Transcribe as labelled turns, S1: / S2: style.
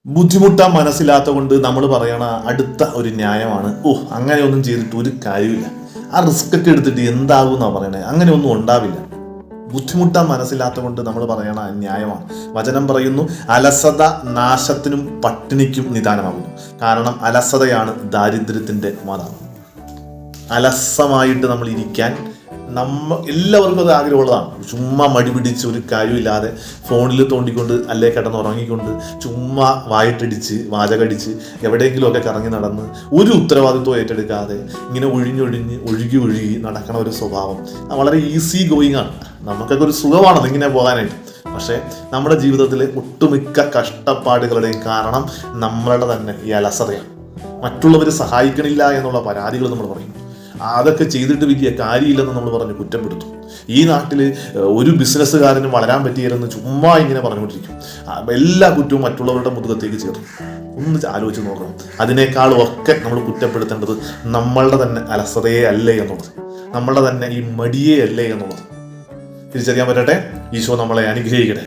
S1: ബുദ്ധിമുട്ടാൻ മനസ്സിലാത്ത കൊണ്ട് നമ്മൾ പറയണ അടുത്ത ഒരു ന്യായമാണ്, അങ്ങനെയൊന്നും ചെയ്തിട്ട് ഒരു കാര്യമില്ല, ആ റിസ്ക് ഒക്കെ എടുത്തിട്ട് എന്താകും എന്നാ പറയണേ, അങ്ങനെയൊന്നും ഉണ്ടാവില്ല. ബുദ്ധിമുട്ടാൻ മനസ്സിലാത്ത കൊണ്ട് നമ്മൾ പറയണ ന്യായമാണ്. വചനം പറയുന്നു, അലസത നാശത്തിനും പട്ടിണിക്കും നിദാനമാകുന്നു. കാരണം അലസതയാണ് ദാരിദ്ര്യത്തിന്റെ മാതാവ്. അലസമായിട്ട് നമ്മൾ ഇരിക്കാൻ എല്ലാവർക്കും അത് ആഗ്രഹമുള്ളതാണ്. ചുമ്മാ മടി പിടിച്ച് ഒരു കാര്യമില്ലാതെ ഫോണിൽ തോണ്ടിക്കൊണ്ട് അല്ലേ കിടന്നുറങ്ങിക്കൊണ്ട് ചുമ്മാ വായിട്ടടിച്ച് വാചകടിച്ച് എവിടെയെങ്കിലുമൊക്കെ കറങ്ങി നടന്ന് ഒരു ഉത്തരവാദിത്വം ഏറ്റെടുക്കാതെ ഇങ്ങനെ ഒഴുകി നടക്കണ ഒരു സ്വഭാവം വളരെ ഈസി ഗോയിങ് ആണ്. നമുക്കൊക്കെ ഒരു സുഖമാണ് ഇങ്ങനെ പോകാനായിട്ട്. പക്ഷേ നമ്മുടെ ജീവിതത്തിലെ ഒട്ടുമിക്ക കഷ്ടപ്പാടുകളുടെയും കാരണം നമ്മളുടെ തന്നെ ഈ അലസതയാണ്. മറ്റുള്ളവർ സഹായിക്കണില്ല എന്നുള്ള പരാതികൾ നമ്മൾ പറയും. അതൊക്കെ ചെയ്തിട്ട് വലിയ കാര്യമില്ലെന്ന് നമ്മൾ പറഞ്ഞ് കുറ്റപ്പെടുത്തും. ഈ നാട്ടിൽ ഒരു ബിസിനസ്സുകാരനും വളരാൻ പറ്റിയില്ലെന്ന് ചുമ്മാ ഇങ്ങനെ പറഞ്ഞുകൊണ്ടിരിക്കും. എല്ലാ കുറ്റവും മറ്റുള്ളവരുടെ മുതുകത്തേക്ക് ചേർക്കും. ഒന്ന് ആലോചിച്ച് നോക്കണം. അതിനേക്കാളും ഒക്കെ നമ്മൾ കുറ്റപ്പെടുത്തേണ്ടത് നമ്മളുടെ തന്നെ അലസതയെ അല്ലേ എന്നുള്ളത്, നമ്മളുടെ തന്നെ ഈ മടിയെ അല്ലേ എന്നുള്ളത് തിരിച്ചറിയാൻ പറ്റട്ടെ. ഈശോ നമ്മളെ അനുഗ്രഹിക്കട്ടെ.